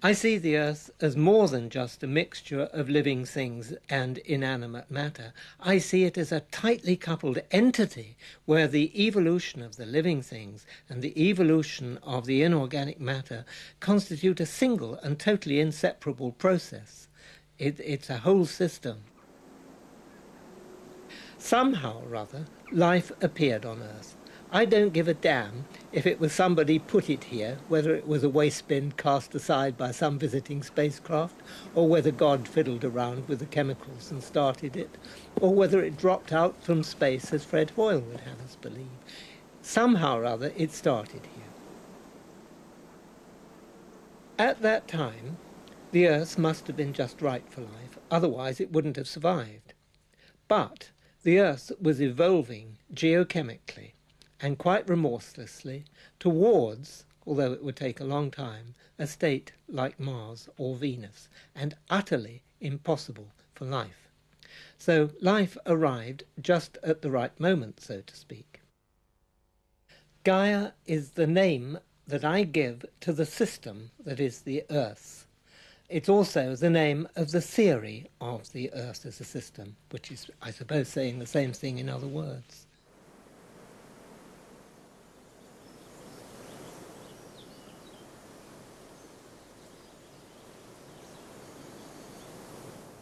I see the Earth as more than just a mixture of living things and inanimate matter. I see it as a tightly coupled entity where the evolution of the living things and the evolution of the inorganic matter constitute a single and totally inseparable process. It's a whole system. Somehow or other, life appeared on Earth. I don't give a damn if it was somebody put it here, whether it was a waste bin cast aside by some visiting spacecraft, or whether God fiddled around with the chemicals and started it, or whether it dropped out from space as Fred Hoyle would have us believe. Somehow or other, it started here. At that time, the Earth must have been just right for life, otherwise it wouldn't have survived. But the Earth was evolving geochemically, and quite remorselessly, towards, although it would take a long time, a state like Mars or Venus, and utterly impossible for life. So life arrived just at the right moment, so to speak. Gaia is the name that I give to the system that is the Earth. It's also the name of the theory of the Earth as a system, which is, I suppose, saying the same thing in other words.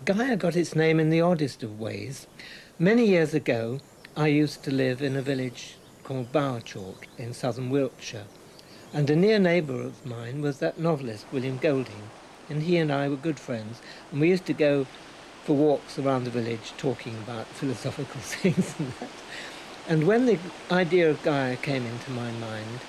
Gaia got its name in the oddest of ways. Many years ago, I used to live in a village called Bowerchalk in southern Wiltshire, and a near neighbour of mine was that novelist William Golding, and he and I were good friends, and we used to go for walks around the village talking about philosophical things and that. And when the idea of Gaia came into my mind,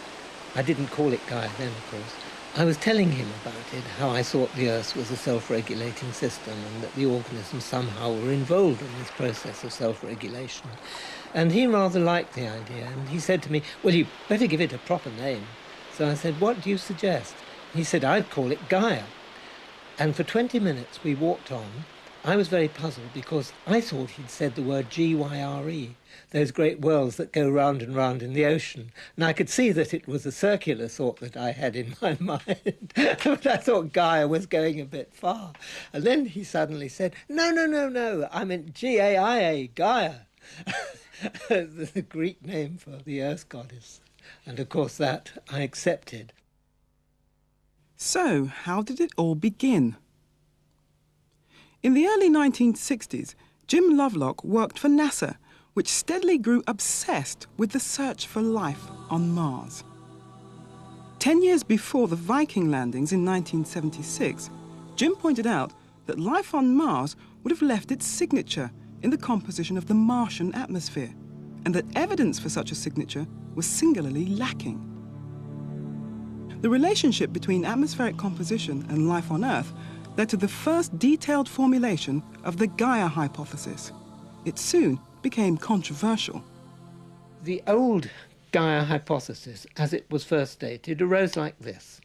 I didn't call it Gaia then, of course, I was telling him about it, how I thought the Earth was a self-regulating system and that the organisms somehow were involved in this process of self-regulation. And he rather liked the idea, and he said to me, well, you better give it a proper name. So I said, what do you suggest? He said, I'd call it Gaia. And for 20 minutes we walked on. I was very puzzled because I thought he'd said the word Gyre, those great whirls that go round and round in the ocean. And I could see that it was a circular thought that I had in my mind. But I thought Gaia was going a bit far. And then he suddenly said, no, I meant Gaia, Gaia, the Greek name for the Earth goddess. And of course that I accepted. So, how did it all begin? In the early 1960s, Jim Lovelock worked for NASA, which steadily grew obsessed with the search for life on Mars. 10 years before the Viking landings in 1976, Jim pointed out that life on Mars would have left its signature in the composition of the Martian atmosphere, and that evidence for such a signature was singularly lacking. The relationship between atmospheric composition and life on Earth led to the first detailed formulation of the Gaia hypothesis. It soon became controversial. The old Gaia hypothesis, as it was first stated, arose like this.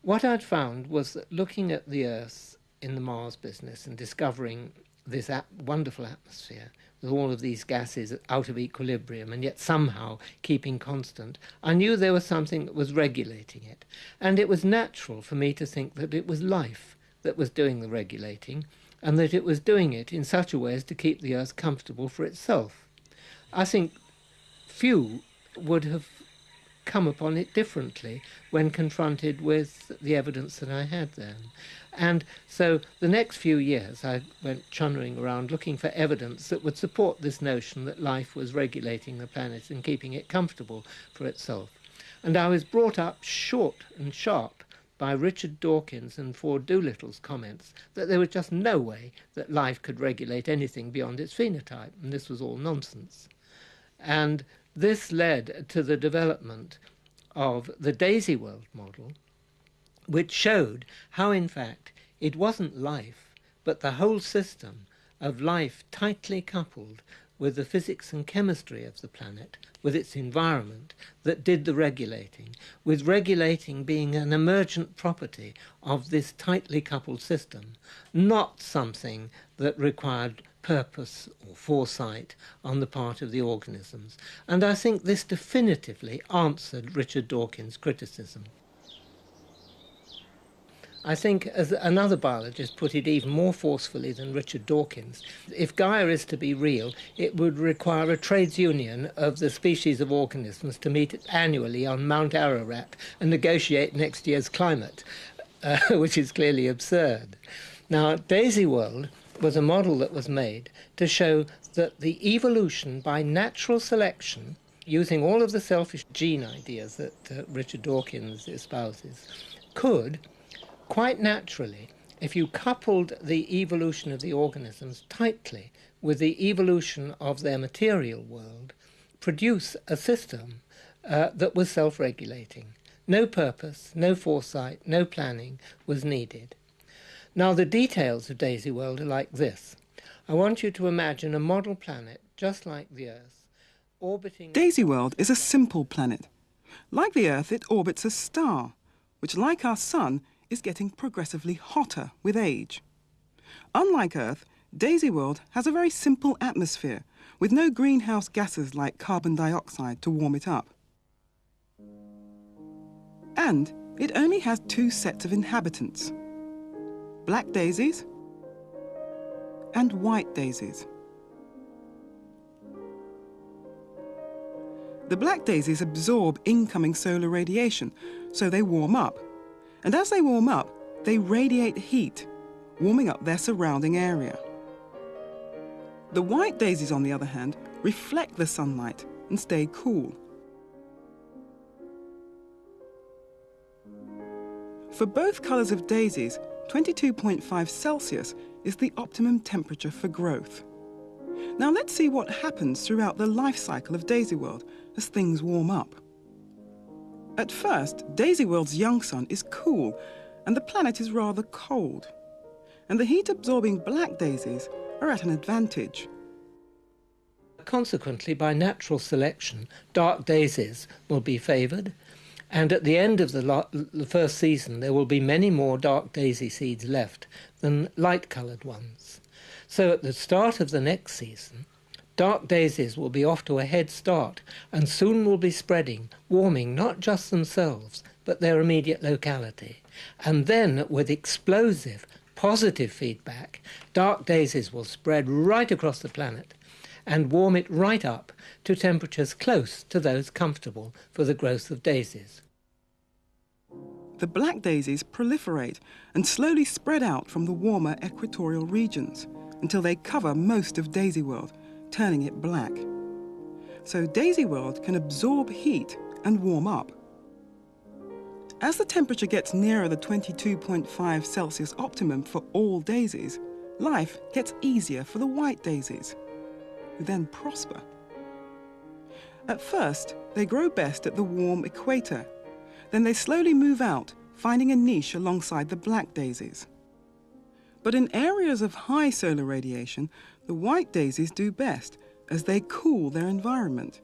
What I'd found was that looking at the Earth in the Mars business and discovering this wonderful atmosphere with all of these gases out of equilibrium and yet somehow keeping constant, I knew there was something that was regulating it. And it was natural for me to think that it was life that was doing the regulating, and that it was doing it in such a way as to keep the Earth comfortable for itself. I think few would have come upon it differently when confronted with the evidence that I had then. And so the next few years I went chunnering around looking for evidence that would support this notion that life was regulating the planet and keeping it comfortable for itself. And I was brought up short and sharp by Richard Dawkins and Ford Doolittle's comments that there was just no way that life could regulate anything beyond its phenotype, and this was all nonsense. And this led to the development of the Daisyworld model, which showed how, in fact, it wasn't life, but the whole system of life tightly coupled with the physics and chemistry of the planet, with its environment, that did the regulating, with regulating being an emergent property of this tightly coupled system, not something that required purpose or foresight on the part of the organisms. And I think this definitively answered Richard Dawkins' criticism. I think, as another biologist put it even more forcefully than Richard Dawkins, if Gaia is to be real, it would require a trades union of the species of organisms to meet annually on Mount Ararat and negotiate next year's climate, which is clearly absurd. Now, Daisyworld was a model that was made to show that the evolution by natural selection, using all of the selfish gene ideas that Richard Dawkins espouses, could, quite naturally, if you coupled the evolution of the organisms tightly with the evolution of their material world, produce a system that was self-regulating. No purpose, no foresight, no planning was needed. Now, the details of Daisyworld are like this. I want you to imagine a model planet just like the Earth, orbiting... Daisyworld is a simple planet. Like the Earth, it orbits a star, which, like our Sun, is getting progressively hotter with age. Unlike Earth, Daisyworld has a very simple atmosphere, with no greenhouse gases like carbon dioxide to warm it up. And it only has two sets of inhabitants: black daisies and white daisies. The black daisies absorb incoming solar radiation, so they warm up. And as they warm up, they radiate heat, warming up their surrounding area. The white daisies, on the other hand, reflect the sunlight and stay cool. For both colours of daisies, 22.5 Celsius is the optimum temperature for growth. Now let's see what happens throughout the life cycle of Daisyworld as things warm up. At first, Daisyworld's young sun is cool and the planet is rather cold. And the heat-absorbing black daisies are at an advantage. Consequently, by natural selection, dark daisies will be favoured, and at the end of the first season there will be many more dark daisy seeds left than light-coloured ones. So at the start of the next season, dark daisies will be off to a head start and soon will be spreading, warming not just themselves but their immediate locality. And then, with explosive, positive feedback, dark daisies will spread right across the planet and warm it right up to temperatures close to those comfortable for the growth of daisies. The black daisies proliferate and slowly spread out from the warmer equatorial regions until they cover most of Daisyworld, turning it black. So Daisyworld can absorb heat and warm up. As the temperature gets nearer the 22.5 Celsius optimum for all daisies, life gets easier for the white daisies, who then prosper. At first, they grow best at the warm equator. Then they slowly move out, finding a niche alongside the black daisies. But in areas of high solar radiation, the white daisies do best, as they cool their environment.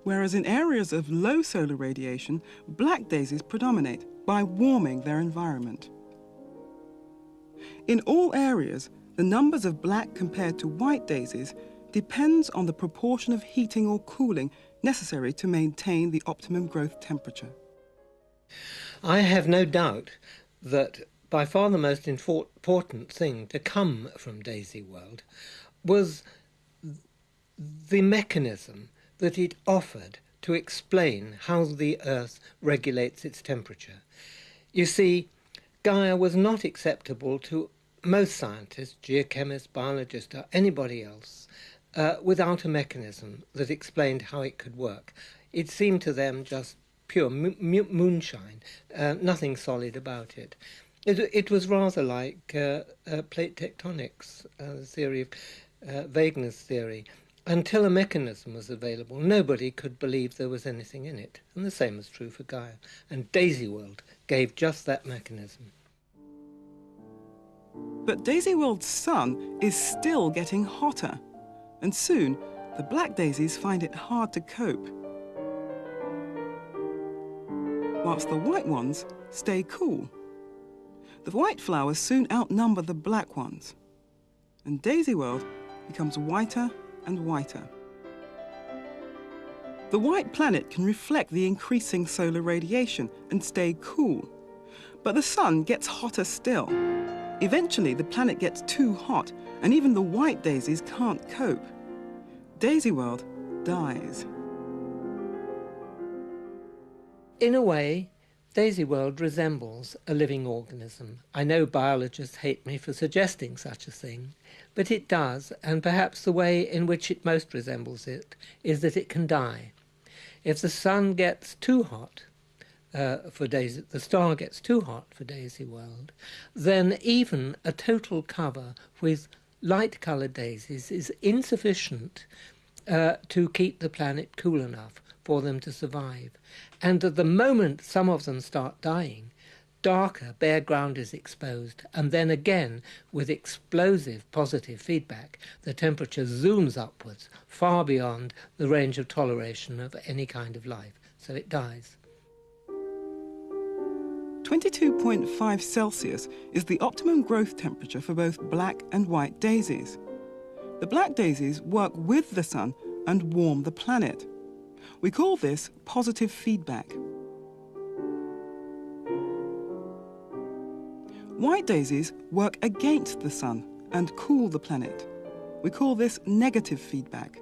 Whereas in areas of low solar radiation, black daisies predominate by warming their environment. In all areas, the numbers of black compared to white daisies depends on the proportion of heating or cooling necessary to maintain the optimum growth temperature. I have no doubt that by far the most important thing to come from Daisyworld was the mechanism that it offered to explain how the Earth regulates its temperature. You see, Gaia was not acceptable to most scientists, geochemists, biologists, or anybody else, without a mechanism that explained how it could work. It seemed to them just pure moonshine, nothing solid about it. It was rather like plate tectonics, the theory of vagueness theory. Until a mechanism was available, nobody could believe there was anything in it. And the same was true for Gaia. And Daisyworld gave just that mechanism. But Daisyworld's sun is still getting hotter. And soon, the black daisies find it hard to cope, whilst the white ones stay cool. The white flowers soon outnumber the black ones, and Daisyworld becomes whiter and whiter. The white planet can reflect the increasing solar radiation and stay cool, But the sun gets hotter still. Eventually, the planet gets too hot, and even the white daisies can't cope. Daisyworld dies. In a way, Daisyworld resembles a living organism. I know biologists hate me for suggesting such a thing, but it does, and perhaps the way in which it most resembles it is that it can die. If the sun gets too hot, the star gets too hot for Daisyworld, then even a total cover with light-coloured daisies is insufficient to keep the planet cool enough for them to survive. And at the moment some of them start dying, darker bare ground is exposed, and then again, with explosive positive feedback, the temperature zooms upwards, far beyond the range of toleration of any kind of life, so it dies. 22.5 Celsius is the optimum growth temperature for both black and white daisies. The black daisies work with the sun and warm the planet. We call this positive feedback. White daisies work against the sun and cool the planet. We call this negative feedback.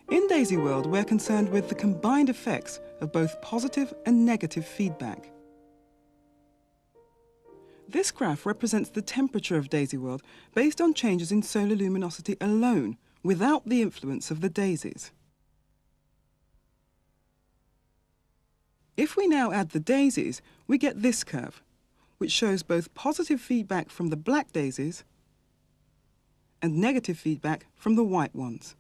In Daisyworld, we're concerned with the combined effects of both positive and negative feedback. This graph represents the temperature of Daisyworld based on changes in solar luminosity alone, without the influence of the daisies. If we now add the daisies, we get this curve, which shows both positive feedback from the black daisies and negative feedback from the white ones.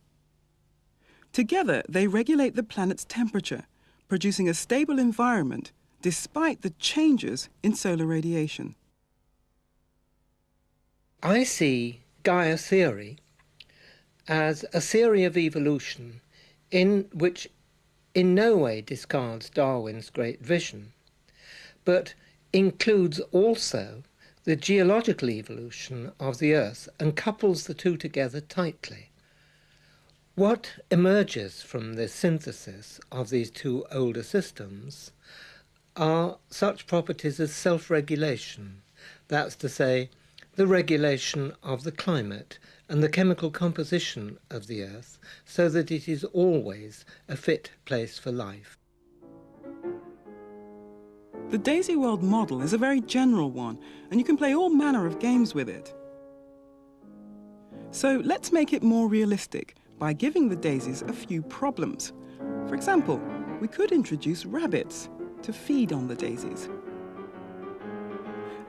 Together, they regulate the planet's temperature, producing a stable environment despite the changes in solar radiation. I see Gaia theory as a theory of evolution in which in no way discards Darwin's great vision, but includes also the geological evolution of the Earth and couples the two together tightly. What emerges from the synthesis of these two older systems are such properties as self-regulation, that's to say, the regulation of the climate and the chemical composition of the Earth so that it is always a fit place for life. The Daisyworld model is a very general one, and you can play all manner of games with it. So let's make it more realistic by giving the daisies a few problems. For example, we could introduce rabbits to feed on the daisies.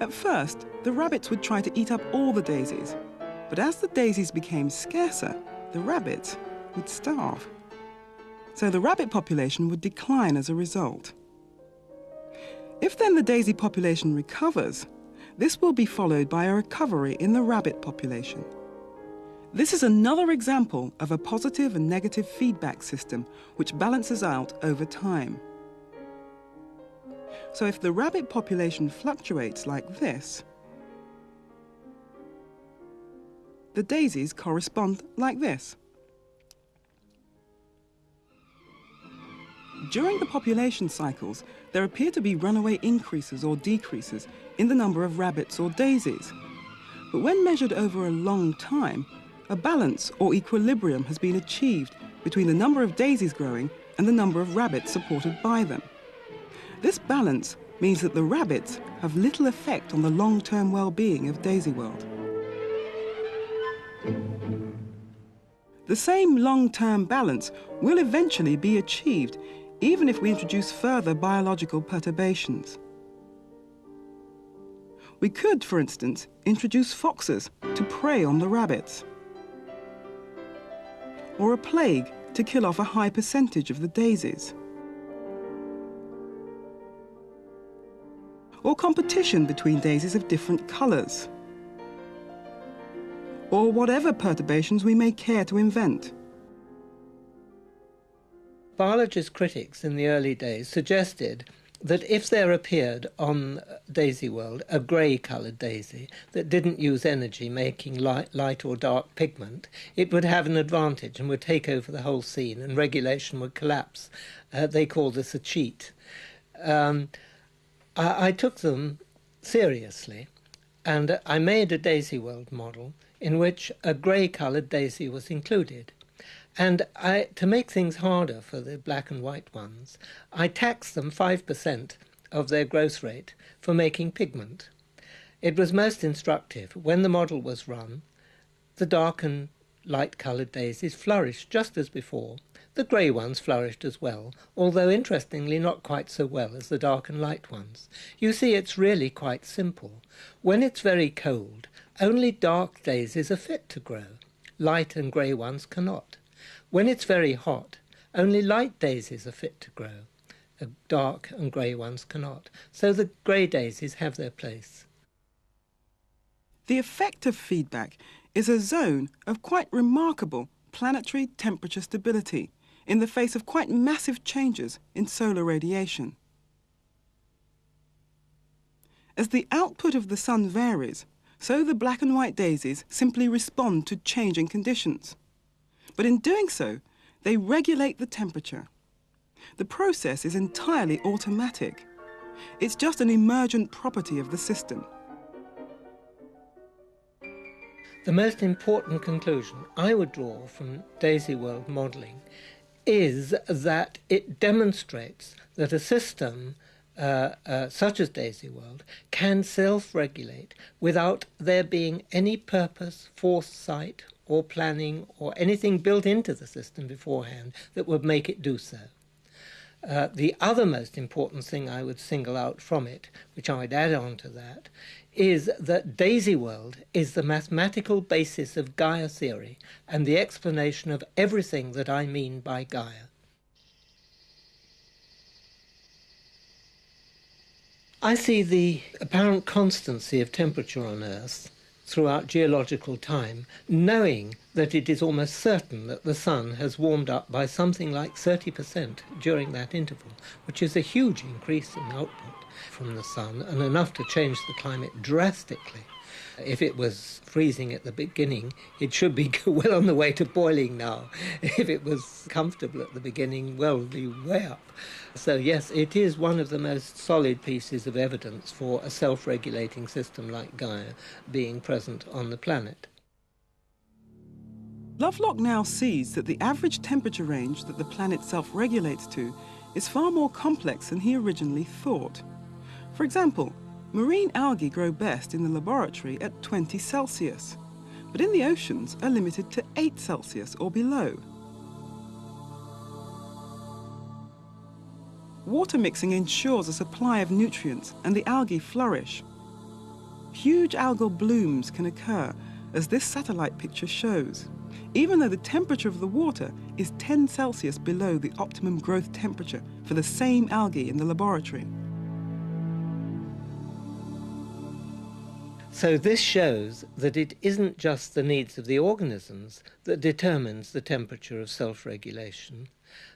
At first, the rabbits would try to eat up all the daisies, but as the daisies became scarcer, the rabbits would starve. So the rabbit population would decline as a result. If then the daisy population recovers, this will be followed by a recovery in the rabbit population. This is another example of a positive and negative feedback system which balances out over time. So if the rabbit population fluctuates like this, the daisies correspond like this. During the population cycles, there appear to be runaway increases or decreases in the number of rabbits or daisies. But when measured over a long time, a balance or equilibrium has been achieved between the number of daisies growing and the number of rabbits supported by them. This balance means that the rabbits have little effect on the long-term well-being of Daisyworld. The same long-term balance will eventually be achieved even if we introduce further biological perturbations. We could, for instance, introduce foxes to prey on the rabbits, or a plague to kill off a high percentage of the daisies, or competition between daisies of different colours, or whatever perturbations we may care to invent. Biology's critics in the early days suggested that if there appeared on Daisyworld a grey-coloured daisy that didn't use energy making light or dark pigment, it would have an advantage and would take over the whole scene and regulation would collapse. They call this a cheat. I took them seriously, and I made a Daisyworld model in which a grey-coloured daisy was included. And to make things harder for the black and white ones, I taxed them 5% of their growth rate for making pigment. It was most instructive. When the model was run, the dark and light-coloured daisies flourished just as before. The grey ones flourished as well, although interestingly not quite so well as the dark and light ones. You see, it's really quite simple. When it's very cold, only dark daisies are fit to grow. Light and grey ones cannot. When it's very hot, only light daisies are fit to grow. Dark and grey ones cannot. So the grey daisies have their place. The effective feedback is a zone of quite remarkable planetary temperature stability in the face of quite massive changes in solar radiation. As the output of the sun varies, so the black and white daisies simply respond to changing conditions. But in doing so, they regulate the temperature. The process is entirely automatic. It's just an emergent property of the system. The most important conclusion I would draw from Daisyworld modelling is that it demonstrates that a system such as Daisyworld can self-regulate without there being any purpose, foresight, or planning or anything built into the system beforehand that would make it do so. The other most important thing I would single out from it, which I would add on to that, is that Daisyworld is the mathematical basis of Gaia theory and the explanation of everything that I mean by Gaia. I see the apparent constancy of temperature on Earth throughout geological time, knowing that it is almost certain that the sun has warmed up by something like 30% during that interval, which is a huge increase in output from the sun and enough to change the climate drastically. If it was freezing at the beginning, it should be well on the way to boiling now. If it was comfortable at the beginning, well, it'll be way up. So yes, it is one of the most solid pieces of evidence for a self-regulating system like Gaia being present on the planet. Lovelock now sees that the average temperature range that the planet self-regulates to is far more complex than he originally thought. For example, marine algae grow best in the laboratory at 20 Celsius, but in the oceans are limited to 8 Celsius or below. Water mixing ensures a supply of nutrients and the algae flourish. Huge algal blooms can occur, as this satellite picture shows, even though the temperature of the water is 10 Celsius below the optimum growth temperature for the same algae in the laboratory. So this shows that it isn't just the needs of the organisms that determines the temperature of self-regulation,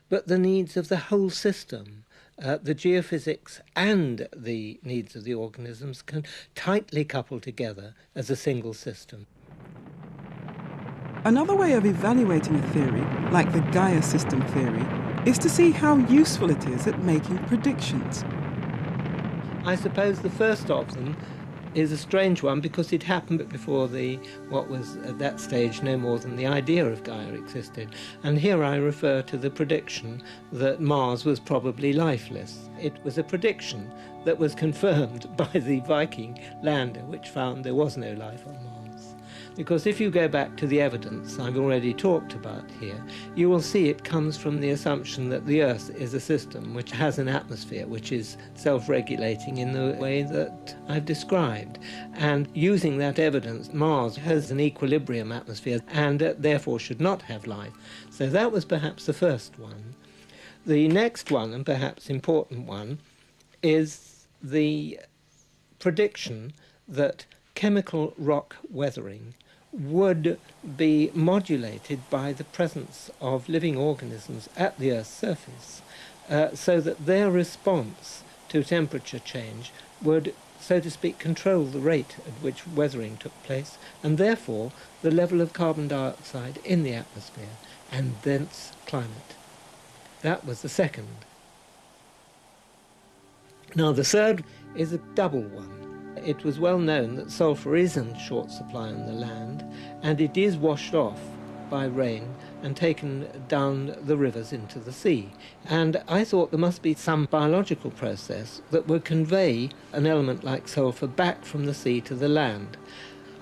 but the needs of the whole system. The geophysics and the needs of the organisms can tightly couple together as a single system. Another way of evaluating a theory, like the Gaia system theory, is to see how useful it is at making predictions. I suppose the first of them is a strange one because it happened before what was at that stage no more than the idea of Gaia existed. And here I refer to the prediction that Mars was probably lifeless. It was a prediction that was confirmed by the Viking lander, which found there was no life on Mars. Because if you go back to the evidence I've already talked about here, you will see it comes from the assumption that the Earth is a system which has an atmosphere which is self-regulating in the way that I've described. And using that evidence, Mars has an equilibrium atmosphere and therefore should not have life. So that was perhaps the first one. The next one, and perhaps important one, is the prediction that chemical rock weathering would be modulated by the presence of living organisms at the Earth's surface, so that their response to temperature change would, so to speak, control the rate at which weathering took place, and therefore the level of carbon dioxide in the atmosphere, and thence climate. That was the second. Now the third is a double one. It was well known that sulphur is in short supply on the land, and it is washed off by rain and taken down the rivers into the sea. And I thought there must be some biological process that would convey an element like sulphur back from the sea to the land.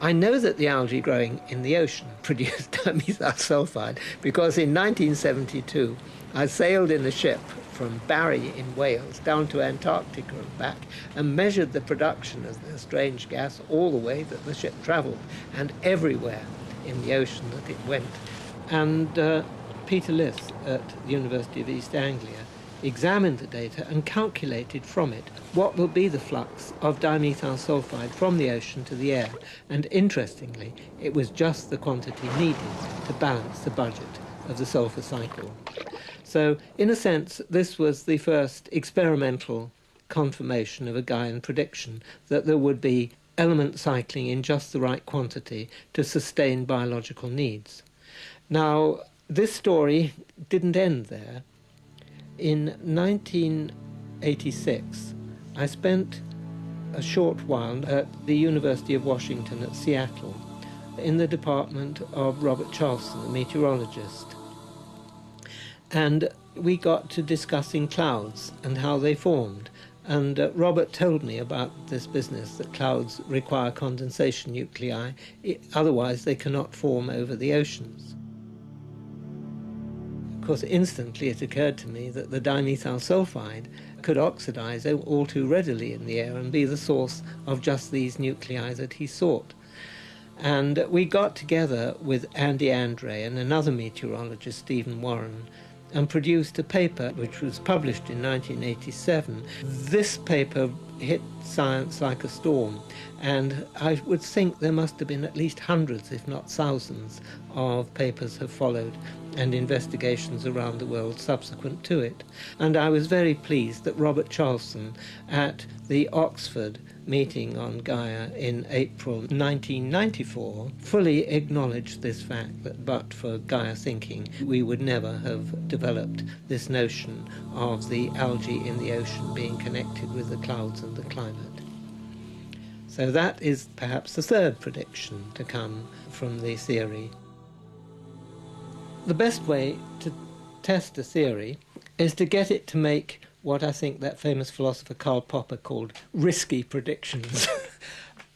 I know that the algae growing in the ocean produced dimethyl sulfide because in 1972 I sailed in a ship from Barry in Wales down to Antarctica and back and measured the production of the strange gas all the way that the ship travelled and everywhere in the ocean that it went. And Peter Liss at the University of East Anglia examined the data and calculated from it what will be the flux of dimethyl sulfide from the ocean to the air. And interestingly, it was just the quantity needed to balance the budget of the sulfur cycle. So, in a sense, this was the first experimental confirmation of a Gaian prediction that there would be element cycling in just the right quantity to sustain biological needs. Now, this story didn't end there. In 1986, I spent a short while at the University of Washington at Seattle in the department of Robert Charleston, the meteorologist. And we got to discussing clouds and how they formed. And Robert told me about this business that clouds require condensation nuclei, otherwise they cannot form over the oceans. Of course, instantly it occurred to me that the dimethyl sulfide could oxidize all too readily in the air and be the source of just these nuclei that he sought. And we got together with Andy Andre and another meteorologist, Stephen Warren, and produced a paper which was published in 1987. This paper hit science like a storm, and I would think there must have been at least hundreds, if not thousands, of papers have followed and investigations around the world subsequent to it. And I was very pleased that Robert Charleston at the Oxford meeting on Gaia in April 1994 fully acknowledged this fact that but for Gaia thinking we would never have developed this notion of the algae in the ocean being connected with the clouds and the climate. So that is perhaps the third prediction to come from the theory. The best way to test a theory is to get it to make what I think that famous philosopher Karl Popper called risky predictions,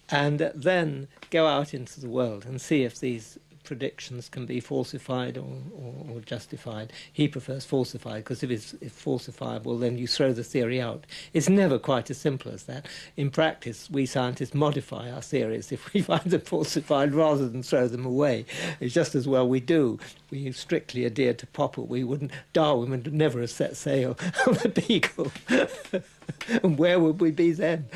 and then go out into the world and see if these predictions can be falsified or justified. He prefers falsified, because if it's falsifiable, then you throw the theory out. It's never quite as simple as that. In practice, we scientists modify our theories if we find them falsified rather than throw them away. It's just as well we do. We strictly adhere to Popper. Darwin would never have set sail on the Beagle. And where would we be then?